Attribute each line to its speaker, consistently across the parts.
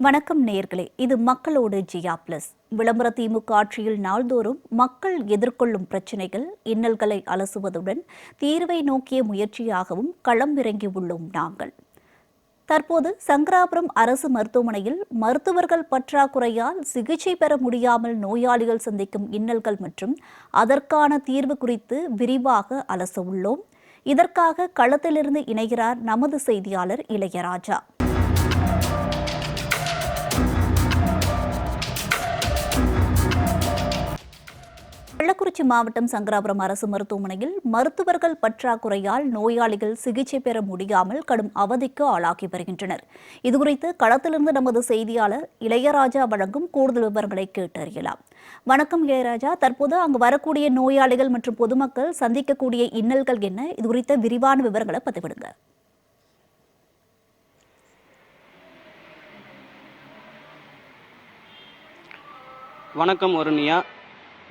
Speaker 1: வணக்கம் நேயர்களே, இது மக்களோடு ஜியா பிளஸ். விளம்பர திமுக ஆட்சியில் நாள்தோறும் மக்கள் எதிர்கொள்ளும் பிரச்சினைகள், இன்னல்களை அலசுவதுடன் தீர்வை நோக்கிய முயற்சியாகவும் களம் இறங்கியுள்ளோம் நாங்கள். தற்போது சங்கராபுரம் அரசு மருத்துவமனையில் மருத்துவர்கள் பற்றாக்குறையால் சிகிச்சை பெற முடியாமல் நோயாளிகள் சந்திக்கும் இன்னல்கள் மற்றும் அதற்கான தீர்வு குறித்து விரிவாக அலச உள்ளோம். இதற்காக களத்திலிருந்து இணைகிறார் நமது செய்தியாளர் இளையராஜா. கள்ளக்குறிச்சி மாவட்டம் சங்கராபுரம் அரசு மருத்துவமனையில் மருத்துவர்கள் பற்றாக்குறையால் நோயாளிகள் சிகிச்சை பெற முடியாமல் கடும் அவதிக்கு ஆளாகி வருகின்றனர். இதுகுறித்து களத்திலிருந்து நமது செய்தியாளர் இளையராஜா வழங்கும் கூடுதல் விவரங்களை கேட்டறியலாம். வணக்கம் இளையராஜா, தற்போது அங்கு வரக்கூடிய நோயாளிகள் மற்றும் பொதுமக்கள் சந்திக்கக்கூடிய இன்னல்கள் என்ன? இது குறித்த விரிவான விவரங்களை பதிவிடுங்க.
Speaker 2: வணக்கம் வருணியா.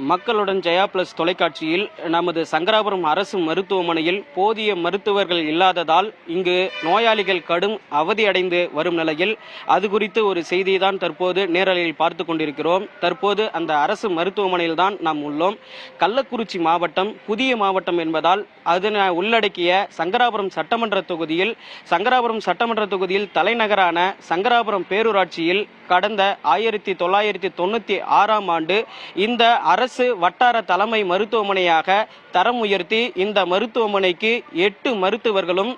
Speaker 2: மக்களுடன் ஜெயா பிளஸ் தொலைக்காட்சியில் நமது சங்கராபுரம் அரசு மருத்துவமனையில் போதிய மருத்துவர்கள் இல்லாததால் இங்கு நோயாளிகள் கடும் அவதியடைந்து வரும் நிலையில் அது குறித்து ஒரு செய்தியை தான் தற்போது நேரலையில் பார்த்து கொண்டிருக்கிறோம். தற்போது அந்த அரசு மருத்துவமனையில் தான் நாம் உள்ளோம். கள்ளக்குறிச்சி மாவட்டம் புதிய மாவட்டம் என்பதால் அதனை உள்ளடக்கிய சங்கராபுரம் சட்டமன்ற தொகுதியில் தலைநகரான சங்கராபுரம் பேரூராட்சியில் கடந்த 1996ஆம் ஆண்டு இந்த அரசு வட்டார தலைமை மருத்துவமனையாக தரம் உயர்த்தி இந்த மருத்துவமனைக்கு 8 மருத்துவர்களும்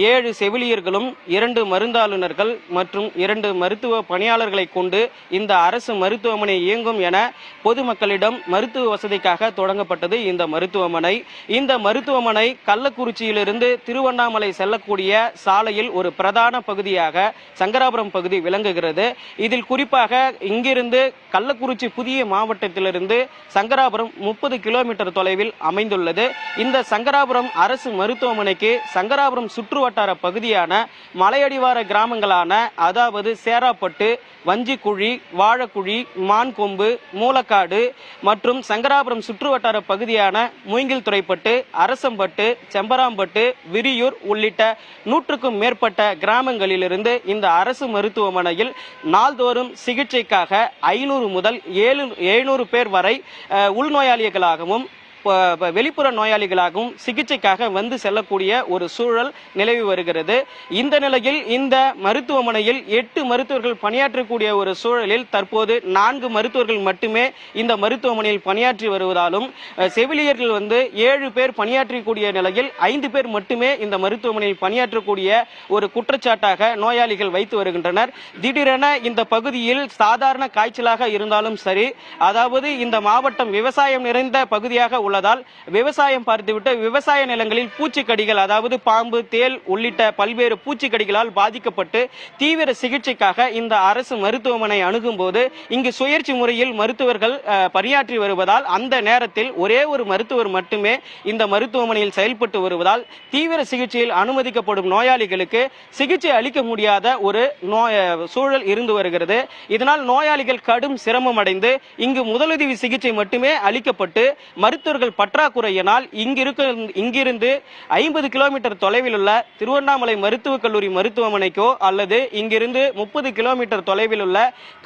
Speaker 2: 7 செவிலியர்களும் 2 மருந்தாளுநர்கள் மற்றும் 2 மருத்துவ பணியாளர்களை கொண்டு இந்த அரசு மருத்துவமனை இயங்கும் என பொதுமக்களிடம் மருத்துவ வசதிக்காக தொடங்கப்பட்டது இந்த மருத்துவமனை. இந்த மருத்துவமனை கள்ளக்குறிச்சியிலிருந்து திருவண்ணாமலை செல்லக்கூடிய சாலையில் ஒரு பிரதான பகுதியாக சங்கராபுரம் பகுதி விளங்குகிறது. இதில் குறிப்பாக இங்கிருந்து கள்ளக்குறிச்சி புதிய மாவட்டத்திலிருந்து சங்கராபுரம் 30 கிலோமீட்டர் தொலைவில் அமைந்துள்ளது. இந்த சங்கராபுரம் அரசு மருத்துவமனைக்கு சங்கராபுரம் சுற்றுவட்டார பகுதியான மலையடிவார கிராமங்களான அதாவது சேராப்பட்டு, வஞ்சிக்குழி, வாழக்குழி, மான்கொம்பு, மூலக்காடு மற்றும் சங்கராபுரம் சுற்றுவட்டார பகுதியான மூங்கில்துறைப்பட்டு, அரசம்பட்டு, செம்பராம்பட்டு, விரியூர் உள்ளிட்ட 100க்கும் மேற்பட்ட கிராமங்களிலிருந்து இந்த அரசு மருத்துவமனையில் நாள்தோறும் சிகிச்சைக்காக 500 முதல் 700 பேர் வரை உள்நோயாளிகளாகவும் வெளிப்புற நோயாளிகளாகவும் சிகிச்சைக்காக வந்து செல்லக்கூடிய ஒரு சூழல் நிலவி வருகிறது. இந்த நிலையில் இந்த மருத்துவமனையில் 8 மருத்துவர்கள் பணியாற்றக்கூடிய ஒரு சூழலில் தற்போது 4 மருத்துவர்கள் மட்டுமே இந்த மருத்துவமனையில் பணியாற்றி வருவதாலும் செவிலியர்கள் 7 பேர் பணியாற்றக்கூடிய நிலையில் 5 பேர் மட்டுமே இந்த மருத்துவமனையில் பணியாற்றக்கூடிய ஒரு குற்றச்சாட்டாக நோயாளிகள் வைத்து வருகின்றனர். திடீரென இந்த பகுதியில் சாதாரண காய்ச்சலாக இருந்தாலும் சரி, அதாவது இந்த மாவட்டம் விவசாயம் நிறைந்த பகுதியாக உள்ளதால் விவசாயம் பார்த்துவிட்டு விவசாய நிலங்களில் பூச்சிக்கடிகள், அதாவது பாம்பு, தேள் உள்ளிட்ட பல்வேறு பூச்சிக்கடிகளால் பாதிக்கப்பட்டு தீவிர சிகிச்சைக்காக இந்த அரசு மருத்துவமனை அணுகும் போது இங்கு சுயேட்சை முறையில் மருத்துவர்கள் பணியாற்றி வருவதால் அந்த நேரத்தில் ஒரே ஒரு மருத்துவர் மட்டுமே இந்த மருத்துவமனையில் செயல்பட்டு வருவதால் தீவிர சிகிச்சையில் அனுமதிக்கப்படும் நோயாளிகளுக்கு சிகிச்சை அளிக்க முடியாத ஒரு சூழல் இருந்து வருகிறது. இதனால் நோயாளிகள் கடும் சிரமம் அடைந்து இங்கு முதலுதவி சிகிச்சை மட்டுமே அளிக்கப்பட்டு மருத்துவர்கள் பற்றாக்குறையினால் இங்கிருந்து 50 கிலோமீட்டர் தொலைவில் உள்ள திருவண்ணாமலை மருத்துவக் கல்லூரி மருத்துவமனைக்கோ அல்லது இங்கிருந்து 30 கிலோமீட்டர் தொலைவில் உள்ள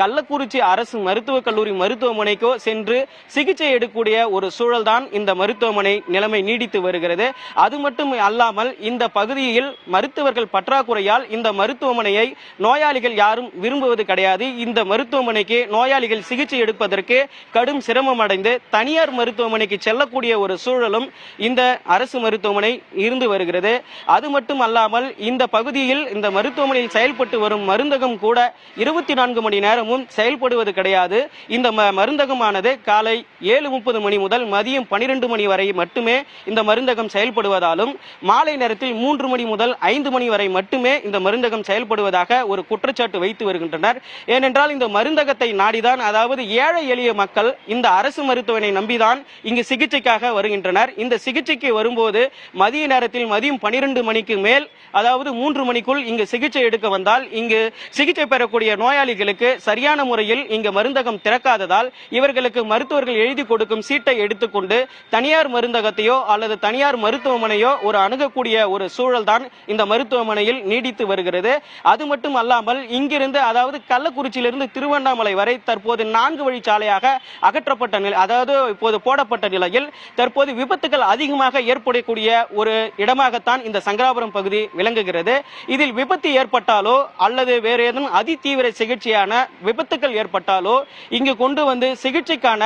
Speaker 2: கள்ளக்குறிச்சி அரசு மருத்துவக் கல்லூரி மருத்துவமனைக்கோ சென்று சிகிச்சை எடுக்கக்கூடிய ஒரு சூழல் தான் இந்த மருத்துவமனை நிலைமை நீடித்து வருகிறது. அது மட்டும் அல்லாமல் இந்த பகுதியில் மருத்துவர்கள் பற்றாக்குறையால் இந்த மருத்துவமனையை நோயாளிகள் யாரும் விரும்புவது கிடையாது. இந்த மருத்துவமனைக்கு நோயாளிகள் சிகிச்சை எடுப்பதற்கு கடும் சிரமம் அடைந்து தனியார் மருத்துவமனைக்கு செல்லக்கூடிய ஒரு சூழலும் இந்த அரசு மருத்துவமனை இருந்து வருகிறது. அது மட்டும் அல்லாமல் இந்த பகுதியில் இந்த மருத்துவமனையில் செயல்பட்டு வரும் மருந்தகம் கூட 24 மணி நேரமும் செயல்படுவது கிடையாது. இந்த மருந்தகமானது காலை 7:30 மணி முதல் மதியம் 12 மணி வரை மட்டுமே இந்த மருந்தகம் செயல்படுவதாலும் மாலை நேரத்தில் 3 மணி முதல் 5 மணி வரை மட்டுமே இந்த மருந்தகம் செயல்படுவதாக ஒரு குற்றச்சாட்டு வைத்து வருகின்றனர். ஏனென்றால் இந்த மருந்தகத்தை நாடிதான், அதாவது ஏழை எளிய மக்கள் இந்த அரசு மருத்துவமனை நம்பிதான் இங்கு சிகிச்சை சிகிச்சைக்காக வருகின்றனர். இந்த சிகிச்சைக்கு வரும்போது மதிய நேரத்தில் மதியம் 12 மணிக்கு மேல், அதாவது 3 மணிக்குள் இங்கு சிகிச்சை எடுக்க வந்தால் இங்கு சிகிச்சை பெறக்கூடிய நோயாளிகளுக்கு சரியான முறையில் இங்கு மருந்தகம் திறக்காததால் இவர்களுக்கு மருத்துவர்கள் எழுதி கொடுக்கும் சீட்டை எடுத்துக்கொண்டு தனியார் மருந்தகத்தையோ அல்லது தனியார் மருத்துவமனையோ ஒரு அணுகக்கூடிய ஒரு சூழல் தான் இந்த மருத்துவமனையில் நீடித்து வருகிறது. அது மட்டும் அல்லாமல் இங்கிருந்து, அதாவது கள்ளக்குறிச்சியிலிருந்து திருவண்ணாமலை வரை தற்போது 4 வழிச்சாலையாக அகற்றப்பட்ட நிலை, அதாவது இப்போது போடப்பட்ட நிலையில் தற்போது விபத்துகள் அதிகமாக ஏற்படக்கூடிய ஒரு இடமாகத்தான் இந்த சங்கராபுரம் பகுதி விளங்குகிறது. இதில் விபத்து ஏற்பட்டாலோ அல்லது வேறு ஏதும் அதிதீவிர சிகிச்சையான விபத்துக்கள் ஏற்பட்டாலோ இங்கு கொண்டு வந்து சிகிச்சைக்கான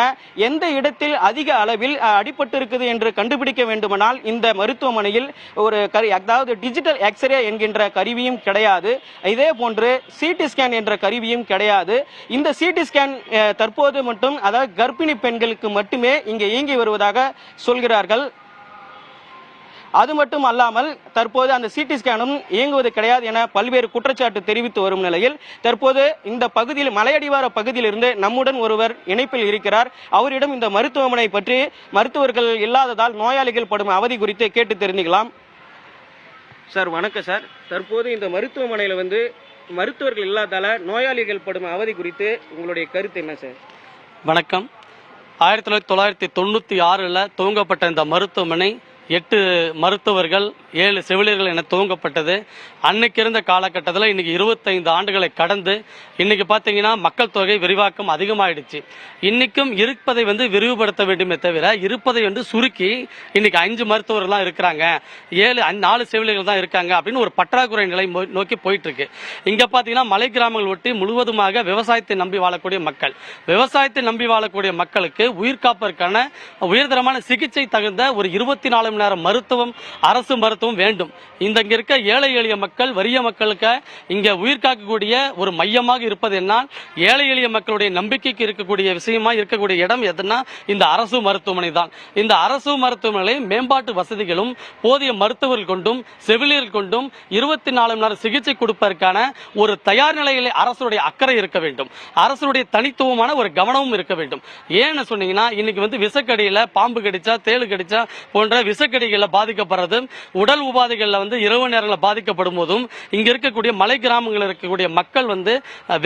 Speaker 2: எந்த இடத்தில் அதிக அளவில் அடிபட்டு இருக்குது என்று கண்டுபிடிக்க வேண்டுமானால் இந்த மருத்துவமனையில் ஒரு அதாவது டிஜிட்டல் எக்ஸ்ரே என்கின்ற கருவியும் கிடையாது. இதே போன்று சிடி ஸ்கேன் என்ற கருவியும் கிடையாது. இந்த சிடி ஸ்கேன் தற்போது மட்டும், அதாவது கர்ப்பிணி பெண்களுக்கு மட்டுமே இங்கே இயங்கி வருவதாக சொல்கிறார்கள். அது மட்டும் அல்லாமல் தற்போது அந்த சிடி ஸ்கேனும் இயங்குவது கிடையாது என பல்வேறு குற்றச்சாட்டு தெரிவித்து வரும் நிலையில் தற்போது இந்த பகுதியில், மலையடிவார பகுதியிலிருந்து நம்முடன் ஒருவர் இணைப்பில் இருக்கிறார். அவரிடம் இந்த மருத்துவமனை பற்றி, மருத்துவர்கள் இல்லாததால் நோயாளிகள் படும் அவதி குறித்து கேட்டு தெரிஞ்சுக்கலாம். சார் வணக்கம் சார். தற்போது இந்த மருத்துவமனையில் மருத்துவர்கள் இல்லாதால நோயாளிகள் படும் அவதி குறித்து உங்களுடைய கருத்து என்ன சார்?
Speaker 3: வணக்கம். 1996 துவங்கப்பட்ட இந்த மருத்துவமனை 8 மருத்துவர்கள் 7 செவிலியர்கள் என துவங்கப்பட்டது. அன்னைக்கு இருந்த காலகட்டத்தில் இன்னைக்கு 25 ஆண்டுகளை கடந்து இன்னைக்கு பார்த்தீங்கன்னா மக்கள் தொகை விரிவாக்கம் அதிகமாயிடுச்சு. இன்னைக்கும் இருப்பதை விரிவுபடுத்த வேண்டுமே தவிர இருப்பதை சுருக்கி இன்னைக்கு 5 மருத்துவர்கள் இருக்கிறாங்க, 4 செவிலியர்கள் தான் இருக்காங்க அப்படின்னு ஒரு பற்றாக்குறை நிலை நோக்கி போயிட்டு இருக்கு. இங்க பாத்தீங்கன்னா மலை கிராமங்கள் ஒட்டி முழுவதுமாக விவசாயத்தை நம்பி வாழக்கூடிய மக்கள், விவசாயத்தை நம்பி வாழக்கூடிய மக்களுக்கு உயிர் காப்பதற்கான உயர்தரமான சிகிச்சை தகுந்த ஒரு 24 மணி நேரம் மருத்துவம், அரசு மருத்துவம் வேண்டும். இங்க இருக்க ஏழை எளிய மக்கள், வறிய மக்களுக்கு இங்க உயிர் காக்கக்கூடிய ஒரு மையமாக இருப்பது என்ன, ஏழை எளிய மக்களுடைய நம்பிக்கைக்கு இருக்கக்கூடிய விஷயமா இருக்கக்கூடிய இடம் எதுனா இந்த அரசு மருத்துவமனை தான். இந்த அரசு மருத்துவமனை மேம்பாட்டு வசதிகளும் போதிய மருத்துவர்கள் கொண்டும் செவிலியர்கள் கொண்டும் 24 மணி நேரம் சிகிச்சை கொடுப்பதற்கான ஒரு தயார் நிலையிலே அரசுடைய அக்கறை இருக்க வேண்டும். அரசுடைய தனித்துவமான ஒரு கவனமும் இருக்க வேண்டும். ஏன்னு சொன்னீங்கன்னா இன்னைக்கு விஷக்கடியில பாம்பு கடிச்சா, தேளு கடிச்சா போன்ற விஷக்கடிகளில் பாதிக்கப்படுறது, உடல் உபாதைகளில் இரவு நேரங்களில் பாதிக்கப்படும் போதும் இங்க இருக்கக்கூடிய மலை கிராமங்களில் இருக்கக்கூடிய மக்கள்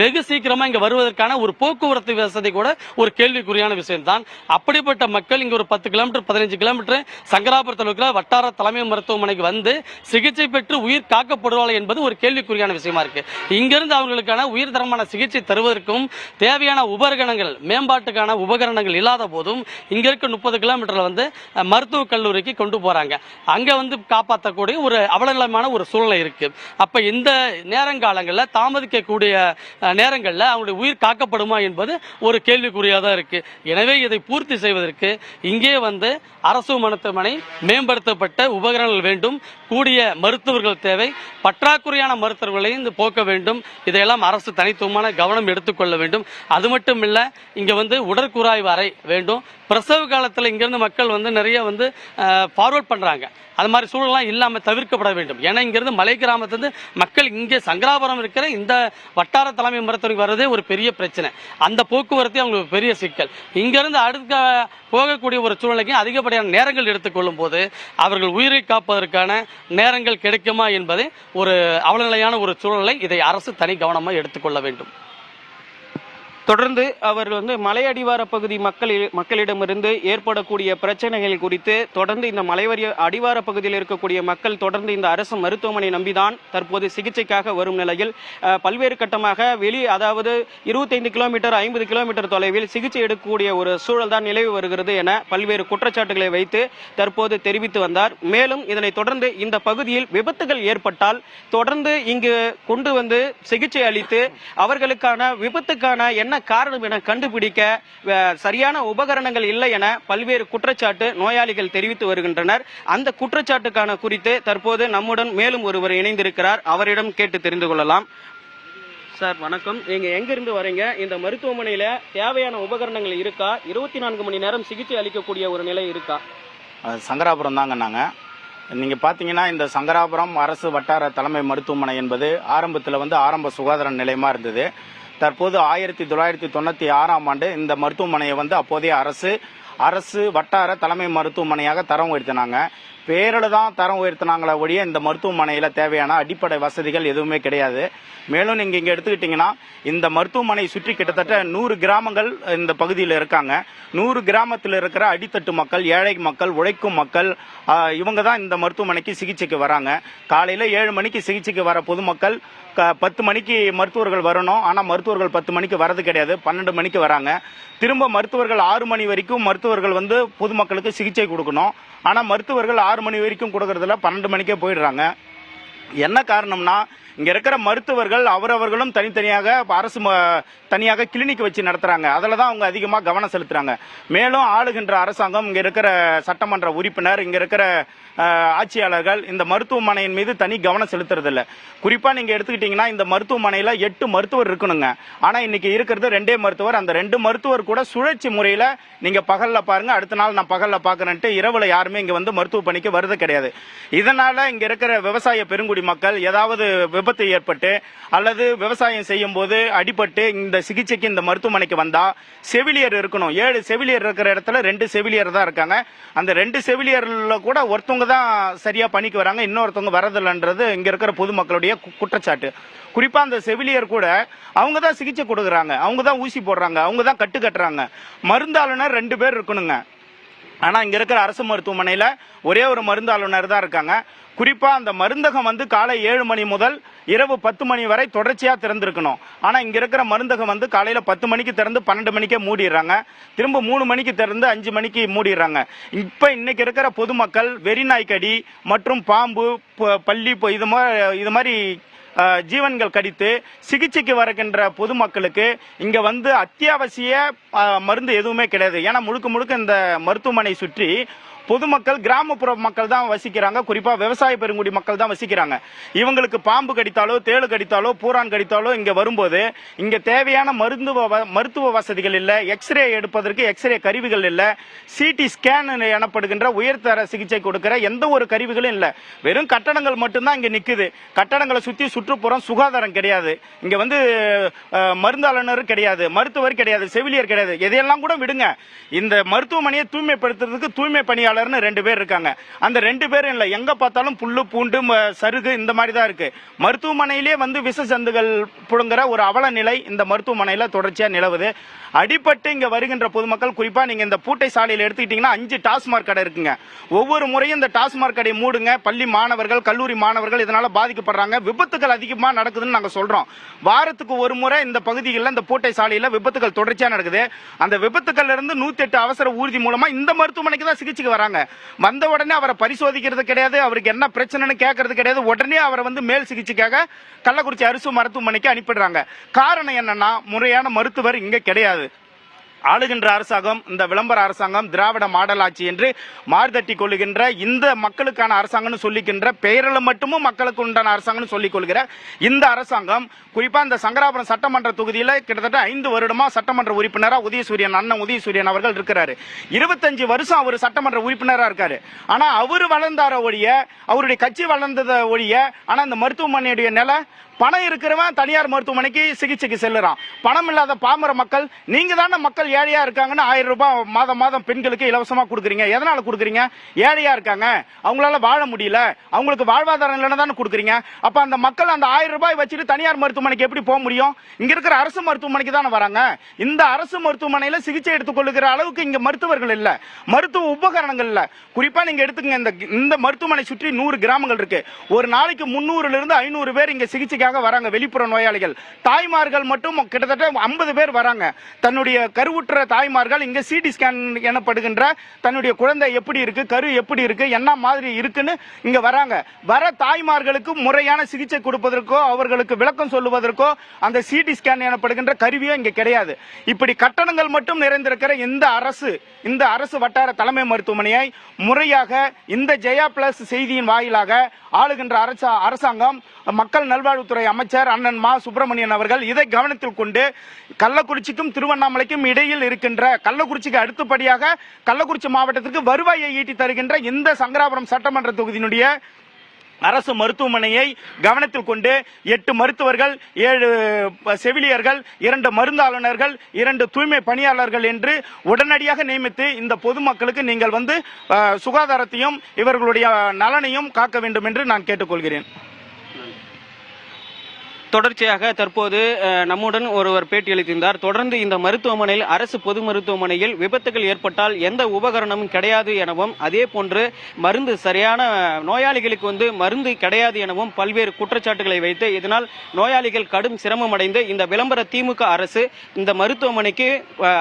Speaker 3: வெகு சீக்கிரமா இங்க வருவதற்கான ஒரு போக்குவரத்து வசதி கூட ஒரு கேள்விக்குறியான விஷயம் தான். அப்படிப்பட்ட மக்கள் இங்க ஒரு 10 கிலோமீட்டர் 15 கிலோமீட்டர் சங்கராபுரத்தில் இருக்கிற வட்டார தலைமை மருத்துவமனைக்கு சிகிச்சை பெற்று உயிர் காக்கப்படுவார்கள் என்பது ஒரு கேள்விக்குறியான விஷயமா இருக்கு. இங்கிருந்து அவர்களுக்கான உயர்தரமான சிகிச்சை தருவதற்கும் தேவையான உபகரணங்கள், மேம்பாட்டுக்கான உபகரணங்கள் இல்லாத போதும் இங்க இருக்க 30 கிலோமீட்டர்ல மருத்துவ கல்லூரிக்கு கொண்டு போறாங்க. அங்க காப்பாற்றக்கூடிய ஒரு அவலநிலைமான ஒரு சூழ்நிலை இருக்கு. அப்ப இந்த நேரங்காலங்களில் தாமதிக்கக்கூடிய நேரங்களில் அவங்களுடைய உயிர் காக்கப்படுமா என்பது ஒரு கேள்விக்குறியாதான் இருக்கு. எனவே இதை பூர்த்தி செய்வதற்கு இங்கே அரசு மருத்துவமனை மேம்படுத்தப்பட்ட உபகரணங்கள் வேண்டும், கூடிய மருத்துவர்கள் தேவை, பற்றாக்குறையான மருத்துவர்களை போக்க வேண்டும். இதையெல்லாம் அரசு தனித்துவமான கவனம் எடுத்துக்கொள்ள வேண்டும். அது மட்டும் இல்ல, இங்க உடற்கூராய்வு அறை வேண்டும். பிரசவ காலத்தில் இங்கிருந்து மக்கள் நிறைய ஃபார்வர்ட் பண்றாங்க. அது மாதிரி சூழலாம் இல்லாம தவிர்க்கப்பட வேண்டும். ஏன்னா இங்கிருந்து மலை கிராமத்திலிருந்து மக்கள் இங்கே சங்கராபுரம் இருக்கிற இந்த வட்டார தலைமை மருத்துவமனைக்கு வர்றதே ஒரு பெரிய பிரச்சனை. அந்த போக்குவரத்து அவங்களுக்கு பெரிய சிக்கல். இங்கிருந்து அடுத்த போகக்கூடிய ஒரு சூழ்நிலைக்கு அதிகப்படியான நேரங்கள் எடுத்துக்கொள்ளும் போது அவர்கள் உயிரை காப்பதற்கான நேரங்கள் கிடைக்குமா என்பதை ஒரு அவலநிலையான ஒரு சூழ்நிலை. இதை அரசு தனி கவனமாக எடுத்துக்கொள்ள வேண்டும்.
Speaker 2: தொடர்ந்து அவர் மலையடிவார பகுதி மக்களிடமிருந்து ஏற்படக்கூடிய பிரச்சனைகள் குறித்து தொடர்ந்து இந்த மலைவாரிய அடிவார பகுதியில் இருக்கக்கூடிய மக்கள் தொடர்ந்து இந்த அரசு மருத்துவமனை நம்பிதான் தற்போது சிகிச்சைக்காக வரும் நிலையில் பல்வேறு கட்டமாக அதாவது 25 கிலோமீட்டர் 50 கிலோமீட்டர் தொலைவில் சிகிச்சை எடுக்கக்கூடிய ஒரு சூழல் தான் நிலவி வருகிறது என பல்வேறு குற்றச்சாட்டுகளை வைத்து தற்போது தெரிவித்து வந்தார். மேலும் இதனை தொடர்ந்து இந்த பகுதியில் விபத்துகள் ஏற்பட்டால் தொடர்ந்து இங்கு கொண்டு சிகிச்சை அளித்து அவர்களுக்கான விபத்துக்கான என்ன காரணம் என கண்டுபிடிக்க சரியான உபகரணங்கள் இல்லை என பல்வேறு குற்றச்சாட்டு நோயாளிகள் தெரிவித்து வருகின்றனர். அந்த குற்றச்சாட்டுக்கான குறித்து தற்போது நம்முடன் மேலும் ஒருவர் இணைந்திருக்கிறார். அவரிடம் கேட்டு தெரிந்து கொள்ளலாம். சார் வணக்கம். நீங்க எங்க இருந்து வரீங்க? இந்த மருத்துவமனையில தேவையான உபகரணங்கள் இருக்கா? 24 மணி நேரம் சிகிச்சை அளிக்கக்கூடிய ஒரு நிலை இருக்கா?
Speaker 4: சங்கராபுரம் தாங்க. நாங்க நீங்க பாத்தீங்கன்னா இந்த சங்கராபுரம் அரசு வட்டார தலைமை மருத்துவமனை என்பது ஆரம்பத்தில் ஆரம்ப சுகாதார நிலையமா இருந்தது. தற்போது 1996 ஆண்டு இந்த மருத்துவமனையை அப்போதைய அரசு அரசு வட்டார தலைமை மருத்துவமனையாக தரம் உயர்த்தினாங்க. பேரில் தான் தரம் உயர்த்தினாங்களே ஒழிய இந்த மருத்துவமனையில் தேவையான அடிப்படை வசதிகள் எதுவுமே கிடையாது. மேலும் நீங்கள் இங்கே எடுத்துக்கிட்டிங்கன்னா இந்த மருத்துவமனை சுற்றி கிட்டத்தட்ட 100 கிராமங்கள் இந்த பகுதியில் இருக்காங்க. 100 கிராமத்தில் இருக்கிற அடித்தட்டு மக்கள், ஏழை மக்கள், உழைக்கும் மக்கள், இவங்க தான் இந்த மருத்துவமனைக்கு சிகிச்சைக்கு வராங்க. காலையில் 7 மணிக்கு சிகிச்சைக்கு வர பொதுமக்கள் 10 மணிக்கு மருத்துவர்கள் வரணும். ஆனால் மருத்துவர்கள் 10 மணிக்கு வரது கிடையாது, 12 மணிக்கு வராங்க. திரும்ப மருத்துவர்கள் 6 மணி வரைக்கும் மருத்துவர்கள் வந்து பொதுமக்களுக்கு சிகிச்சை கொடுக்கணும். ஆனால் மருத்துவர்கள் 6 மணி வரைக்கும் கொடுக்கறதுல 12 மணிக்கே போயிடுறாங்க. என்ன காரணம்னா இங்க இருக்கிற மருத்துவர்கள் அவரவர்களும் தனித்தனியாக அரசு தனியாக கிளினிக் வச்சு நடத்துறாங்க. அதில் தான் அவங்க அதிகமாக கவனம் செலுத்துறாங்க. மேலும் ஆளுகின்ற அரசாங்கம், இங்க இருக்கிற சட்டமன்ற உறுப்பினர், இங்க இருக்கிற ஆட்சியாளர்கள் இந்த மருத்துவமனையின் மீது தனி கவனம் செலுத்துறது இல்லை. குறிப்பா நீங்க எடுத்துக்கிட்டீங்கன்னா இந்த மருத்துவமனையில 8 மருத்துவர் இருக்கணுங்க. ஆனா இன்னைக்கு இருக்கிறது 2 மருத்துவர். அந்த 2 மருத்துவர் கூட சுழற்சி முறையில நீங்க பகல்ல பாருங்க, அடுத்த நாள் நான் பகல்ல பாக்குறேன்ட்டு இரவுல யாருமே இங்க வந்து மருத்துவ பணிக்கு வருது கிடையாது. இதனால இங்க இருக்கிற விவசாய பெருங்குடி மக்கள் ஏதாவது விபத்து ஏற்பட்டு அல்லது விவசாயம் செய்யும் போது அடிபட்டு இந்த சிகிச்சைக்கு இந்த மருத்துவமனைக்கு வந்தா செவிலியர் இருக்கணும். 7 செவிலியர் இருக்கிற இடத்துல 2 செவிலியர் தான் இருக்காங்க. அந்த 2 செவிலியர்ல கூட ஒருத்தவங்க தான் சரியா பணிக்கு வராங்க, இன்னொருத்தவங்க வரதில்லைன்றது இங்க இருக்கிற பொதுமக்களுடைய குற்றச்சாட்டு. குறிப்பா அந்த செவிலியர் கூட அவங்க தான் சிகிச்சை கொடுக்குறாங்க, அவங்க தான் ஊசி போடுறாங்க, அவங்க தான் கட்டு கட்டுறாங்க. மருந்தாளுநர் 2 பேர் இருக்கணுங்க. ஆனா இங்க இருக்கிற அரசு மருத்துவமனையில ஒரே ஒரு மருந்தாளுநர் தான் இருக்காங்க. குறிப்பா அந்த மருந்தகம் வந்து காலை 7 மணி முதல் இரவு 10 மணி வரை தொடர்ச்சியா திறந்திருக்கணும். ஆனா இங்க இருக்கிற மருந்தகம் வந்து காலையில 10 மணிக்கு திறந்து 12 மணிக்கே மூடிடுறாங்க. திரும்ப 3 மணிக்கு திறந்து 5 மணிக்கு மூடிடுறாங்க. இப்ப இன்னைக்கு இருக்கிற பொதுமக்கள் வெறிநாய்க்கடி மற்றும் பாம்பு, பள்ளி இது மாதிரி ஜீவன்கள் கடித்து சிகிச்சைக்கு வருகின்ற பொதுமக்களுக்கு இங்க வந்து அத்தியாவசிய மருந்து எதுவுமே கிடையாது. ஏன்னா முழுக்க முழுக்க இந்த மருத்துவமனை சுற்றி பொதுமக்கள், கிராமப்புற மக்கள் தான் வசிக்கிறாங்க. குறிப்பா விவசாய பெருங்குடி மக்கள் தான் வசிக்கிறாங்க. இவங்களுக்கு பாம்பு கடித்தாலோ, தேளு கடித்தாலோ, பூரான் கடித்தாலோ இங்க வரும்போது இங்க தேவையான மருத்துவ வசதிகள் இல்ல, எக்ஸ்ரே எடுப்பதற்கு எக்ஸ்ரே கருவிகள் இல்ல, சிடி ஸ்கேன் எனப்படுகின்ற உயர்தர சிகிச்சை கொடுக்கிற எந்த ஒரு கருவிகளும் இல்ல. வெறும் கட்டடங்கள் மட்டும்தான் இங்க நிக்குது. கட்டடங்களை சுத்தி சுற்றுப்புறம் சுகாதாரம் கிடையாது. இங்க வந்து மருந்தாளுநர் கிடையாது, மருத்துவர் கிடையாது, செவிலியர் கிடையாது. எதையெல்லாம் கூட விடுங்க, இந்த மருத்துவமனையை தூய்மைப்படுத்துறதுக்கு தூய்மை பணியாளர் 2 பேர் இருக்காங்க. அந்த 2 பேரும் இல்ல, எங்க பார்த்தாலும் புல்லு பூண்டு சருகு இந்த மாதிரி தான் இருக்கு. மருத்துவமனையிலே வந்து விஷ சந்துகள் புடுங்குற ஒரு அவல நிலை இந்த மருத்துவமனையில தொடர்ச்சியா நிலவுது. அடிபட்டு இங்க வருகின்ற பொதுமக்கள், குறிப்பா நீங்க இந்த பூட்டை சாலையில எடுத்துக்கிட்டீங்கன்னா 5 டாஸ்மாக் கடை இருக்குங்க. ஒவ்வொரு முறையும் இந்த டாஸ்மாக் கடை மூடுங்க, பள்ளி மாணவர்கள், கல்லூரி மாணவர்கள் இதனால பாதிக்கப்படுறாங்க. விபத்துகள் அதிகமா நடக்குதுன்னு நாங்க சொல்றோம். வாரத்துக்கு ஒரு முறை இந்த பகுதிகளில் இந்த பூட்டை சாலையில விபத்துகள் தொடர்ச்சியா நடக்குது. அந்த விபத்துக்கள்ல இருந்து 108 அவசர ஊர்தி மூலமா இந்த மருத்துவமனைக்கு தான் சிகிச்சைக்கு வராங்க. வந்த உடனே அவரை பரிசோதிக்கிறது கிடையாது, அவருக்கு என்ன பிரச்சனைன்னு கேட்கறது கிடையாது. உடனே அவரை வந்து மேல் சிகிச்சைக்காக கள்ளக்குறிச்சி அரசு மருத்துவமனைக்கு அனுப்பிடுறாங்க. காரணம் என்னன்னா முறையான மருத்துவர் இங்க கிடையாது. ஆளுகின்ற அரசாங்கம், இந்த விளம்பர அரசாங்கம், திராவிட மாடல் ஆட்சி என்று மார்தட்டி கொள்ளுகின்ற இந்த மக்களுக்கான அரசாங்கம் சொல்லிக்கின்ற பெயரில் மட்டுமும் மக்களுக்கு உண்டான அரசாங்கம் சொல்லிக் கொள்கிற இந்த அரசாங்கம், குறிப்பா இந்த சங்கராபுரம் சட்டமன்ற தொகுதியில கிட்டத்தட்ட 5 வருடமா சட்டமன்ற உறுப்பினரா உதயசூரியன், அண்ணன் உதயசூரியன் அவர்கள் இருக்கிறாரு. 25 வருஷம் அவர் சட்டமன்ற உறுப்பினரா இருக்காரு. ஆனா அவர் வளர்ந்தார ஒழிய, அவருடைய கட்சி வளர்ந்தத ஒழிய, ஆனா இந்த மருத்துவமனையுடைய நிலை, பணம் இருக்கிறவன் தனியார் மருத்துவமனைக்கு சிகிச்சைக்கு செல்லுறான். பணம் இல்லாத பாமர மக்கள், நீங்க தானே மக்கள் ஏழையா இருக்காங்கன்னு 1000 ரூபாய் மாதம் மாதம் பெண்களுக்கு இலவசமா கொடுக்குறீங்க. எதனால கொடுக்குறீங்க? ஏழையா இருக்காங்க, அவங்களால வாழ முடியல, அவங்களுக்கு வாழ்வாதாரம் இல்லைன்னு தானே கொடுக்குறீங்க. அப்ப அந்த மக்கள் அந்த 1000 ரூபாய் வச்சுட்டு தனியார் மருத்துவமனைக்கு எப்படி போக முடியும்? இங்க இருக்கிற அரசு மருத்துவமனைக்கு தானே வராங்க. இந்த அரசு மருத்துவமனையில சிகிச்சை எடுத்துக்கொள்ளுகிற அளவுக்கு இங்க மருத்துவர்கள் இல்ல, மருத்துவ உபகரணங்கள் இல்ல. குறிப்பா நீங்க எடுத்துங்க, இந்த மருத்துவமனை சுற்றி 100 கிராமங்கள் இருக்கு. ஒரு நாளைக்கு 300 இருந்து 500 பேர் இங்க சிகிச்சைக்கு வராங்க. வெளிப்புற நோயாளிகள், தாய்மார்கள் மட்டும் கிட்டத்தட்ட 50 பேர் வராங்க. தன்னுடைய கருவுற்ற தாய்மார்கள் இங்க சிடி ஸ்கேன் எனப்படுகின்ற தன்னுடைய குழந்தை எப்படி இருக்கு, கரு எப்படி இருக்கு, என்ன மாதிரி இருக்குன்னு இங்க வராங்க. வர தாய்மார்களுக்கு முறையான சிகிச்சை கொடுப்பதற்கோ அவர்களுக்கு விளக்கம் சொல்லுவதற்கோ அந்த சிடி ஸ்கேன் எனப்படுகின்ற கருவியோ இங்க கிடையாது. இப்படி கட்டணங்கள் மட்டும் நிறைந்திருக்கிற இந்த அரசு வட்டார தலைமை மருத்துவமனையை முறையாக இந்த ஜெயா பிளஸ் செய்தியின் வாயிலாக ஆளுகின்ற அரசாங்கம், மக்கள் நல்வாழ்வுத்துறை அமைச்சர் அண்ணன் மா சுப்பிரமணியன் அவர்கள் இதை கவனத்தில் கொண்டு கள்ளக்குறிச்சிக்கும் திருவண்ணாமலைக்கும் இடையில் இருக்கின்ற, கள்ளக்குறிச்சிக்கு அடுத்தபடியாக கள்ளக்குறிச்சி மாவட்டத்திற்கு வருவாயை ஈட்டி தருகின்ற இந்த சங்கராபுரம் சட்டமன்ற தொகுதியினுடைய அரசு மருத்துவமனையை கவனத்தில் கொண்டு 8 மருத்துவர்கள், 7 செவிலியர்கள், 2 மருந்தாளுநர்கள், 2 தூய்மை பணியாளர்கள் என்று உடனடியாக நியமித்து இந்த பொதுமக்களுக்கு நீங்கள் சுகாதாரத்தையும் இவர்களுடைய நலனையும் காக்க வேண்டும் என்று நான் கேட்டுக்கொள்கிறேன்.
Speaker 2: தொடர்ச்சியாக தற்போது நம்முடன் ஒருவர் பேட்டியளித்திருந்தார். தொடர்ந்து இந்த மருத்துவமனையில், அரசு பொது மருத்துவமனையில் விபத்துகள் ஏற்பட்டால் எந்த உபகரணமும் கிடையாது எனவும், அதே போன்று மருந்து சரியான நோயாளிகளுக்கு மருந்து கிடையாது எனவும் பல்வேறு குற்றச்சாட்டுகளை வைத்து இதனால் நோயாளிகள் கடும் சிரமம் அடைந்து இந்த விளம்பர திமுக அரசு இந்த மருத்துவமனைக்கு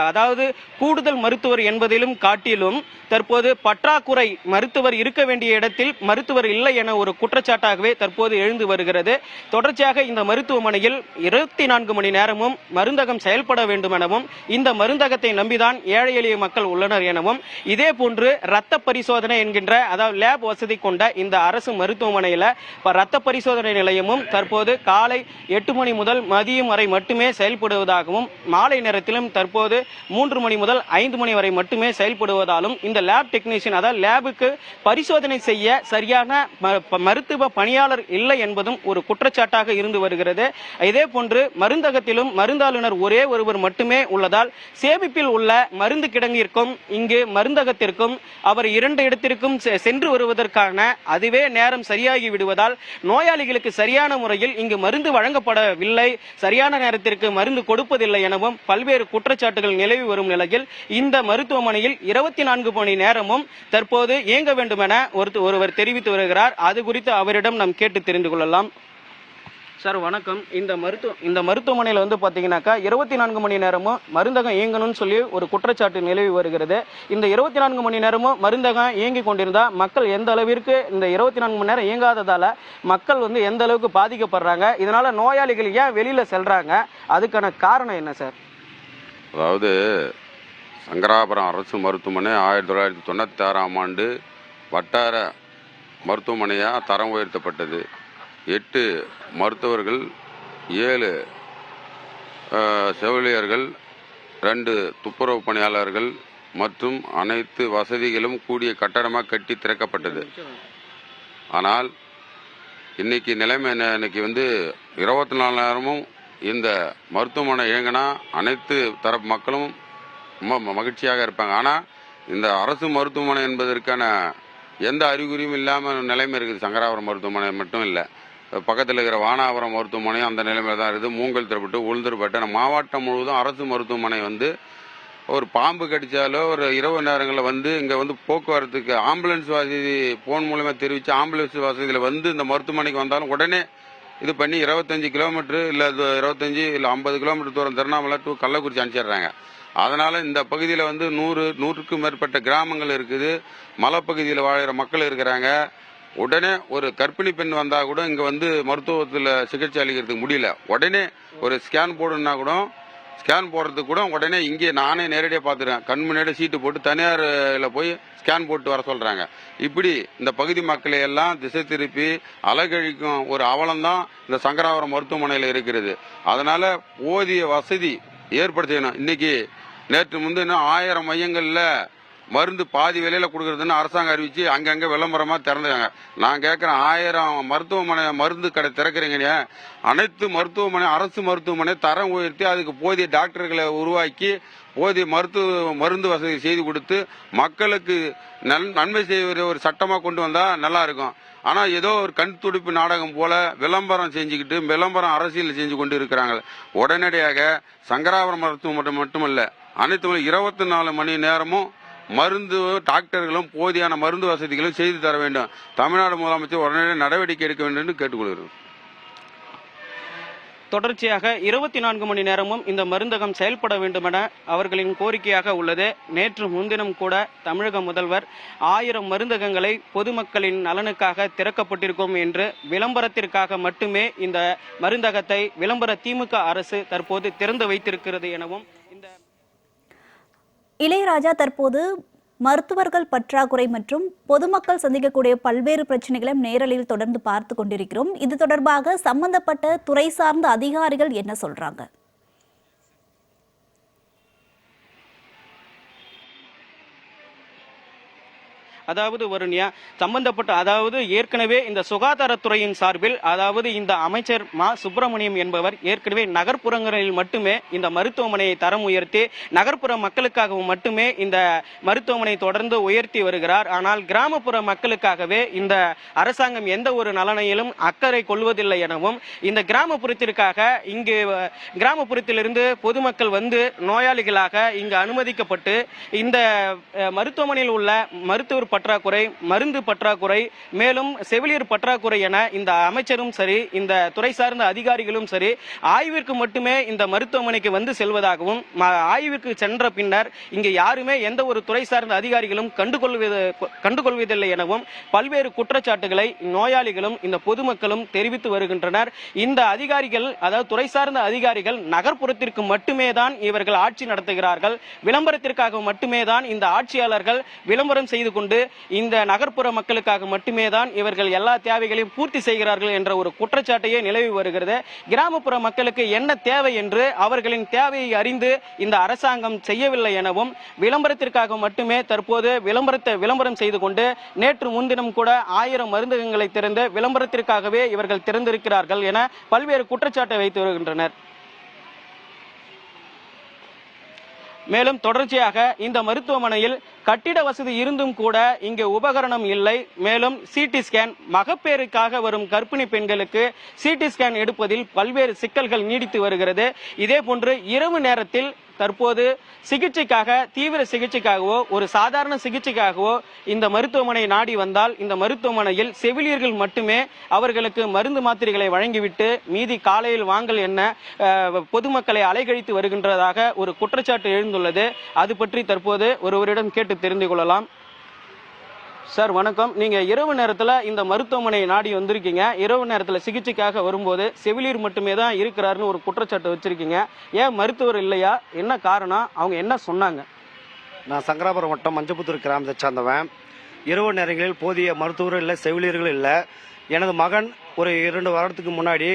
Speaker 2: அதாவது கூடுதல் மருத்துவர் என்பதிலும் காட்டிலும் தற்போது பற்றாக்குறை, மருத்துவர் இருக்க வேண்டிய இடத்தில் மருத்துவர் இல்லை என ஒரு குற்றச்சாட்டாகவே தற்போது எழுந்து வருகிறது. தொடர்ச்சியாக இந்த மருத்துவமனையில் 24 மணி நேரமும் மருந்தகம் செயல்பட வேண்டும் எனவும், இந்த மருந்தகத்தை நம்பிதான் ஏழை எளிய மக்கள் உள்ளனர் எனவும், இதே போன்று ரத்த பரிசோதனை என்கின்ற அதாவது லேப் வசதி கொண்ட இந்த அரசு மருத்துவமனையில் ரத்த பரிசோதனை நிலையமும் தற்போது காலை 8 மணி முதல் மதியம் வரை மட்டுமே செயல்படுவதாகவும், மாலை நேரத்திலும் தற்போது 3 மணி முதல் 5 மணி வரை மட்டுமே செயல்படுவதாலும் இந்த லேப் டெக்னீஷியன் அதாவது லேபுக்கு பரிசோதனை செய்ய சரியான மருத்துவ பணியாளர் இல்லை என்பதும் ஒரு குற்றச்சாட்டாக இருந்து வருகிறது. இதே போன்று மருந்தகத்திலும் மருந்தாளுநர் ஒரே ஒருவர் மட்டுமே உள்ளதால் சேமிப்பில் உள்ள மருந்து கிடங்கிற்கும் இங்கு மருந்தகத்திற்கும் அவர் 2 இடத்திற்கும் சென்று வருவதற்கான அதுவே நேரம் சரியாகி விடுவதால் நோயாளிகளுக்கு சரியான முறையில் இங்கு மருந்து வழங்கப்படவில்லை, சரியான நேரத்திற்கு மருந்து கொடுப்பதில்லை எனவும் பல்வேறு குற்றச்சாட்டுகள் நிலவி வரும் நிலையில் இந்த மருத்துவமனையில் 24 மணி நேரமும் தற்போது இயங்க வேண்டும் என ஒருவர் தெரிவித்து வருகிறார். அது குறித்து அவரிடம் நாம் கேட்டு தெரிந்து கொள்ளலாம். சார் வணக்கம். இந்த மருத்துவமனையில் பாத்தீங்கன்னாக்கா 24 மணி நேரமும் மருந்தகம் இயங்கணும்னு சொல்லி ஒரு குற்றச்சாட்டு நிலவி வருகிறது. இந்த 24 மணி நேரமும் மருந்தகம் இயங்கி கொண்டிருந்தா மக்கள் எந்த அளவிற்கு, இந்த 24 மணி நேரம் இயங்காததால மக்கள் எந்த அளவுக்கு பாதிக்கப்படுறாங்க, இதனால நோயாளிகள் ஏன் வெளியில செல்றாங்க, அதுக்கான காரணம் என்ன சார்?
Speaker 5: அதாவது சங்கராபுரம் அரசு மருத்துவமனை 1996ஆம் ஆண்டு வட்டார மருத்துவமனையாக தரம் உயர்த்தப்பட்டது. 8 மருத்துவர்கள், 7 செவிலியர்கள், 2 துப்புரவு பணியாளர்கள் மற்றும் அனைத்து வசதிகளும் கூடிய கட்டடமாக கட்டி திறக்கப்பட்டது. ஆனால் இன்னைக்கு நிலைமை என்ன, இன்னைக்கு 24 நேரமும் இந்த மருத்துவமனை இயங்கினா அனைத்து தரப்பு மக்களும் ரொம்ப மகிழ்ச்சியாக இருப்பாங்க. ஆனால் இந்த அரசு மருத்துவமனை என்பதற்கான எந்த அறிகுறியும் இல்லாமல் நிலைமை இருக்குது. சங்கராபுரம் மருத்துவமனை மட்டும் இல்லை, பக்கத்தில் இருக்கிற வானாபுரம் மருத்துவமனையும் அந்த நிலைமையில் தான் இருக்குது. மூங்கல் திறப்பட்டு உளுந்தூர்பேட்டை மாவட்டம் முழுவதும் அரசு மருத்துவமனை ஒரு பாம்பு கடிச்சாலோ ஒரு இரவு நேரங்களில் இங்கே போக்குவரத்துக்கு ஆம்புலன்ஸ் வசதி போன் மூலமாக தெரிவித்து ஆம்புலன்ஸ் வசதியில் இந்த மருத்துவமனைக்கு வந்தாலும் உடனே இது பண்ணி 25 கிலோமீட்டர் இல்லை 25 இல்லை 50 கிலோமீட்டர் தூரம் திருவண்ணாமலை டு கள்ளக்குறிச்சி அனுப்பிச்சிடுறாங்க. அதனால இந்த பகுதியில் 100க்கும் மேற்பட்ட கிராமங்கள் இருக்குது, மலைப்பகுதியில் வாழ்கிற மக்கள் இருக்கிறாங்க. உடனே ஒரு கர்ப்பிணி பெண் வந்தா கூட இங்க மருத்துவத்தில் சிகிச்சை அளிக்கிறதுக்கு முடியல. உடனே ஒரு ஸ்கேன் போடணும்னா கூட ஸ்கேன் போடுறதுக்கு கூட உடனே இங்கே நானே நேரடியாக பார்த்துருக்கேன். கண் முன்னாடி சீட்டு போட்டு தனியார்ல போய் ஸ்கேன் போட்டு வர சொல்றாங்க. இப்படி இந்த பகுதி மக்களை எல்லாம் திசை திருப்பி அலகழிக்கும் ஒரு அவலம்தான் இந்த சங்கராபுரம் மருத்துவமனையில் இருக்கிறது. அதனால போதிய வசதி ஏற்படுத்தணும். இன்னைக்கு நேற்று முந்தின 1000 மையங்கள்ல மருந்து பாதி விலையில கொடுக்கறதுன்னு அரசாங்கம் அறிவிச்சு அங்கங்க விளம்பரமா திறந்துருக்காங்க. நான் கேட்கிறேன், 1000 மருத்துவமனை மருந்து கடை திறக்கிறீங்க, அனைத்து மருத்துவமனை அரசு மருத்துவமனை தரம் உயர்த்தி அதுக்கு போதிய டாக்டர்களை உருவாக்கி போதிய மருந்து வசதி செய்து கொடுத்து மக்களுக்கு நன்மை செய்கிற ஒரு சட்டமா கொண்டு வந்தா நல்லா இருக்கும். ஆனா ஏதோ ஒரு கண் துடிப்பு நாடகம் போல விளம்பரம் செஞ்சுக்கிட்டு விளம்பரம் அரசியல் செஞ்சு கொண்டு இருக்கிறாங்க. உடனடியாக சங்கராபுரம் மருத்துவமனை மட்டுமல்ல, அனைத்து 24 மணி நேரமும் மருந்து டாக்டர்களும் போதியான மருந்து வசதிகளும் செய்து தர வேண்டும். தமிழ்நாடு முதலமைச்சர் உடனடியாக நடவடிக்கை எடுக்க வேண்டும் என்று கேட்டுக்கொள்கிறோம்.
Speaker 2: தொடர்ச்சியாக 24 மணி நேரமும் இந்த மருந்தகம் செயல்பட வேண்டும் என அவர்களின் கோரிக்கையாக உள்ளது. நேற்று முன்தினம் கூட தமிழக முதல்வர் 1000 மருந்தகங்களை பொதுமக்களின் நலனுக்காக திறக்கப்பட்டிருக்கும் என்று விளம்பரத்திற்காக மட்டுமே இந்த மருந்தகத்தை விளம்பர திமுக அரசு தற்போது திறந்து வைத்திருக்கிறது எனவும்
Speaker 1: இளையராஜா தற்போது மருத்துவர்கள் பற்றாக்குறை மற்றும் பொதுமக்கள் சந்திக்கக்கூடிய பல்வேறு பிரச்சனைகளை நேரலையில் தொடர்ந்து பார்த்து கொண்டிருக்கிறோம். இது தொடர்பாக சம்பந்தப்பட்ட துறை சார்ந்த அதிகாரிகள் என்ன சொல்றாங்க?
Speaker 2: அதாவது வருண்யா, சம்பந்தப்பட்ட அதாவது ஏற்கனவே இந்த சுகாதாரத்துறையின் சார்பில் அதாவது இந்த அமைச்சர் மா சுப்பிரமணியம் என்பவர் ஏற்கனவே நகர்ப்புறங்களில் மட்டுமே இந்த மருத்துவமனையை தரம் உயர்த்தி நகர்ப்புற மக்களுக்காகவும் மட்டுமே இந்த மருத்துவமனை தொடர்ந்து உயர்த்தி வருகிறார். ஆனால் கிராமப்புற மக்களுக்காகவே இந்த அரசாங்கம் எந்த ஒரு நலனையிலும் அக்கறை கொள்வதில்லை எனவும், இந்த கிராமப்புறத்திற்காக இங்கு கிராமப்புறத்திலிருந்து பொதுமக்கள் வந்து நோயாளிகளாக இங்கு அனுமதிக்கப்பட்டு இந்த மருத்துவமனையில் உள்ள மருத்துவர் பற்றாக்குறை, மருந்து பற்றாக்குறை, மேலும் செவிலியர் பற்றாக்குறை என இந்த அமைச்சரும் சரி இந்த துறை சார்ந்த அதிகாரிகளும் சரி ஆய்விற்கு மட்டுமே இந்த மருத்துவமனைக்கு வந்து செல்வதாகவும், ஆய்விற்கு சென்ற பின்னர் இங்கு யாருமே எந்த ஒரு துறை சார்ந்த அதிகாரிகளும் கண்டுகொள்வதில்லை எனவும் பல்வேறு குற்றச்சாட்டுகளை நோயாளிகளும் இந்த பொதுமக்களும் தெரிவித்து வருகின்றனர். இந்த அதிகாரிகள் அதாவது துறை சார்ந்த அதிகாரிகள் நகர்ப்புறத்திற்கு மட்டுமே தான் இவர்கள் ஆட்சி நடத்துகிறார்கள், விளம்பரத்திற்காக மட்டுமே தான் இந்த ஆட்சியாளர்கள் விளம்பரம் செய்து கொண்டு இந்த நகர்ப்புற மக்களுக்காக மட்டுமே தான் இவர்கள் எல்லா தேவைகளையும் பூர்த்தி செய்கிறார்கள் என்ற ஒரு குற்றச்சாட்டையே நிலவி வருகிறது. கிராமப்புற மக்களுக்கு என்ன தேவை என்று அவர்களின் தேவையை அறிந்து இந்த அரசாங்கம் செய்யவில்லை எனவும், விளம்பரத்திற்காக மட்டுமே தற்போது விளம்பரம் செய்து கொண்டு நேற்று முன்தினம் கூட 1000 மருந்தகங்களை திறந்து விளம்பரத்திற்காகவே இவர்கள் திறந்திருக்கிறார்கள் என பல்வேறு குற்றச்சாட்டை வைத்து வருகின்றனர். மேலும் தொடர்ச்சியாக இந்த மருத்துவமனையில் கட்டிட வசதி இருந்தும் கூட இங்கு உபகரணம் இல்லை. மேலும் சிடி ஸ்கேன், மகப்பேறுக்காக வரும் கர்ப்பிணி பெண்களுக்கு சிடி ஸ்கேன் எடுப்பதில் பல்வேறு சிக்கல்கள் நீடித்து வருகிறது. இதே போன்று இரவு நேரத்தில் தற்போது சிகிச்சைக்காக, தீவிர சிகிச்சைக்காகவோ ஒரு சாதாரண சிகிச்சைக்காகவோ இந்த மருத்துவமனை நாடி வந்தால் இந்த மருத்துவமனையில் செவிலியர்கள் மட்டுமே அவர்களுக்கு மருந்து மாத்திரைகளை வழங்கிவிட்டு மீதி காலையில் வாங்கல் என்ன பொதுமக்களை அலைகழித்து வருகின்றதாக ஒரு குற்றச்சாட்டு எழுந்துள்ளது. அது பற்றி தற்போது ஒருவரிடம் கேட்டு தெரிந்து கொள்ளலாம். சார் வணக்கம். நீங்க இரவு நேரத்துல இந்த மருத்துவமனை நாடி வந்திருக்கீங்க. இரவு நேரத்துல சிகிச்சைக்காக வரும்போது செவிலியர் மட்டுமே தான் இருக்கிறாருன்னு ஒரு குற்றச்சாட்டு வச்சிருக்கீங்க. ஏன் மருத்துவர் இல்லையா? என்ன காரணம்? அவங்க என்ன சொன்னாங்க?
Speaker 6: நான் சங்கராபுரம் வட்டம் மஞ்சப்புத்தூர் கிராமத்தை சார்ந்தவன். இரவு நேரங்களில் போதிய மருத்துவர்கள் இல்லை, செவிலியர்கள் இல்லை. எனது மகன் ஒரு 2 வாரத்துக்கு முன்னாடி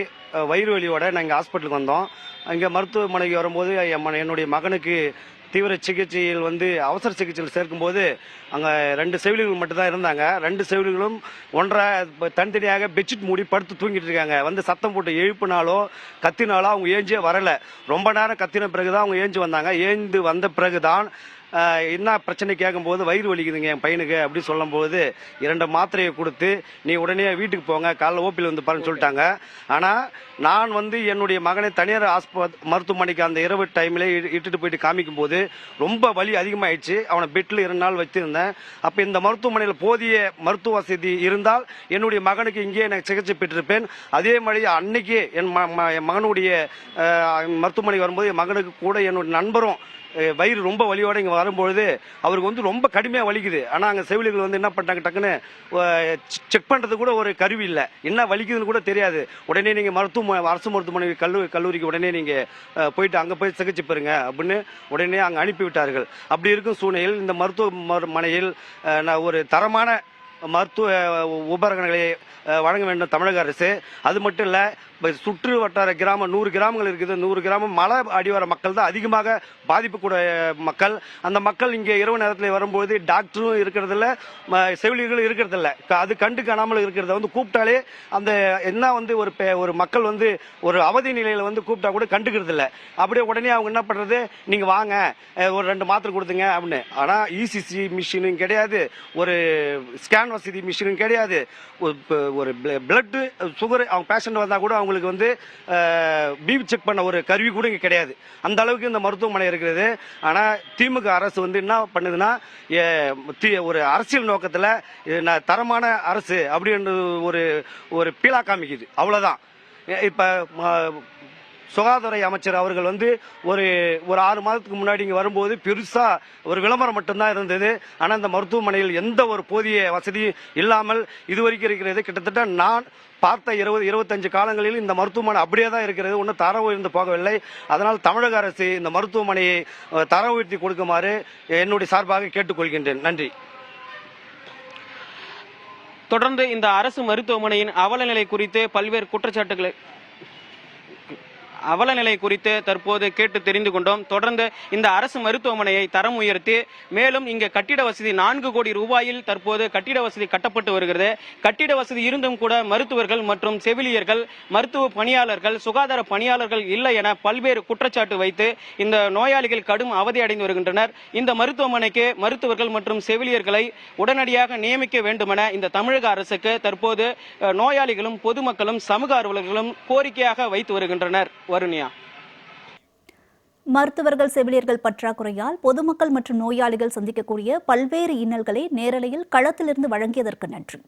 Speaker 6: வயிறு வலியோட நாங்கள் ஹாஸ்பிட்டலுக்கு வந்தோம். இங்கே மருத்துவமனைக்கு வரும்போது என்னுடைய மகனுக்கு தீவிர சிகிச்சையில் அவசர சிகிச்சையில் சேர்க்கும்போது அங்கே 2 செவிலியர்கள் மட்டும்தான் இருந்தாங்க. 2 செவிலியர்களும் ஒன்றரை தனித்தனியாக பெட்ஷீட் மூடி படுத்து தூங்கிட்டு இருக்காங்க. சத்தம் போட்டு எழுப்பினாலோ கத்தினாலோ அவங்க ஏஞ்சியே வரலை. ரொம்ப நேரம் கத்தின பிறகுதான் அவங்க ஏஞ்சி வந்தாங்க. ஏந்து வந்த பிறகுதான் என்ன பிரச்சனை கேட்கும்போது வயிறு வலிக்குதுங்க என் பையனுக்கு அப்படி சொல்லும்போது 2 மாத்திரையை கொடுத்து நீ உடனே வீட்டுக்கு போங்க, காலைல ஓபியில் வந்து பாருன்னு சொல்லிட்டாங்க. ஆனால் நான் என்னுடைய மகனை தனியார் மருத்துவமனைக்கு அந்த இரவு டைமில் இட்டுட்டு போயிட்டு காமிக்கும் போது ரொம்ப வலி அதிகமாகிடுச்சு. அவனை பெட்டில் 2 நாள் வச்சிருந்தேன். அப்போ இந்த மருத்துவமனையில் போதிய மருத்துவ வசதி இருந்தால் என்னுடைய மகனுக்கு இங்கேயே நான் சிகிச்சை பெற்றிருப்பேன். அதே மாதிரி அன்னைக்கு என் மகனுடைய மருத்துவமனைக்கு வரும்போது என் மகனுக்கு கூட என்னுடைய நண்பரும் வயிறு ரொம்ப வலியோட இங்கே வரும்பொழுது அவருக்கு ரொம்ப கடுமையாக வலிக்குது. ஆனால் அங்கே செவிலியர்கள் என்ன பண்ணிட்டாங்க, டக்குன்னு செக் பண்ணுறது கூட ஒரு கருவி இல்லை, என்ன வலிக்குதுன்னு கூட தெரியாது. உடனே நீங்கள் அரசு மருத்துவமனை கல்லூரிக்கு உடனே நீங்கள் போயிட்டு அங்கே போய் சிகிச்சை பெறுங்க அப்படின்னு உடனே அங்கே அனுப்பிவிட்டார்கள். அப்படி இருக்கும் சூழ்நிலையில் இந்த மருத்துவமனையில் ஒரு தரமான மருத்துவ உபகரணங்களை வழங்க வேண்டும் தமிழக அரசு. அது மட்டும் இல்லை, சுற்று வட்டார கிராமம் 100 கிராமங்கள் இருக்குது. 100 கிராமம் மலை அடிவார மக்கள் தான் அதிகமாக பாதிப்புக்கூடிய மக்கள். அந்த மக்கள் இங்கே இரவு நேரத்தில் வரும்போது டாக்டரும் இருக்கிறதில்ல, செவிலியர்களும் இருக்கிறதில்ல. அது கண்டு காணாமல் இருக்கிறத கூப்பிட்டாலே அந்த என்ன ஒரு மக்கள் ஒரு அவதி நிலையில் கூப்பிட்டா கூட கண்டுக்கிறது இல்லை. அப்படியே உடனே அவங்க என்ன பண்ணுறது, நீங்கள் வாங்க ஒரு 2 மாத்திரை கொடுத்துங்க அப்படின்னு. ஆனால் இசிசி மிஷினும் கிடையாது, ஒரு ஸ்கேன் வசதி மிஷினும் கிடையாது, ஒரு பிளட்டு சுகர் அவங்க பேஷண்ட் வந்தால் கூட அவங்களுக்கு பிபி செக் பண்ண ஒரு கருவி கூட இங்கே கிடையாது. அந்த அளவுக்கு இந்த மருத்துவமனை இருக்கிறது. ஆனால் திமுக அரசு என்ன பண்ணுதுன்னா, ஒரு அரசியல் நோக்கத்தில் தரமான அரசு அப்படின்னு ஒரு பீலா காமிக்குது, அவ்வளோதான். இப்போ சுகாதார அமைச்சர் அவர்கள் ஒரு 6 மாதத்துக்கு முன்னாடி இங்கே வரும்போது பெருசா ஒரு விளம்பரம் மட்டும்தான் இருந்தது. ஆனால் இந்த மருத்துவமனையில் எந்த ஒரு போதிய வசதியும் இல்லாமல் இதுவரைக்கும் இருக்கிறது. கிட்டத்தட்ட நான் பார்த்த 20-25 காலங்களில் இந்த மருத்துவமனை அப்படியே தான் இருக்கிறது, ஒன்றும் தரம் உயர்ந்து போகவில்லை. அதனால் தமிழக அரசு இந்த மருத்துவமனையை தரம் உயர்த்தி கொடுக்குமாறு என்னுடைய சார்பாக கேட்டுக்கொள்கின்றேன். நன்றி.
Speaker 2: தொடர்ந்து இந்த அரசு மருத்துவமனையின் அவல நிலை குறித்து பல்வேறு குற்றச்சாட்டுகளை அவலநிலை குறித்து தற்போது கேட்டு தெரிந்து கொண்டோம். தொடர்ந்து இந்த அரசு மருத்துவமனையை தரம் உயர்த்தி மேலும் இங்கே கட்டிட வசதி 4 கோடி ரூபாயில் தற்போது கட்டிட வசதி கட்டப்பட்டு வருகிறது. கட்டிட வசதி இருந்தும் கூட மருத்துவர்கள் மற்றும் செவிலியர்கள், மருத்துவ பணியாளர்கள், சுகாதார பணியாளர்கள் இல்லை என பல்வேறு குற்றச்சாட்டு வைத்து இந்த நோயாளிகள் கடும் அவதி அடைந்து வருகின்றனர். இந்த மருத்துவமனைக்கு மருத்துவர்கள் மற்றும் செவிலியர்களை உடனடியாக நியமிக்க வேண்டுமென இந்த தமிழக அரசுக்கு தற்போது நோயாளிகளும் பொதுமக்களும் சமூக ஆர்வலர்களும் கோரிக்கையாக வைத்து வருகின்றனர். வருணியா,
Speaker 1: மருத்துவர்கள் செவிலியர்கள் பற்றாக்குறையால் பொதுமக்கள் மற்றும் நோயாளிகள் சந்திக்கக்கூடிய பல்வேறு இன்னல்களை நேரலையில் களத்திலிருந்து வழங்கியதற்கு நன்றி.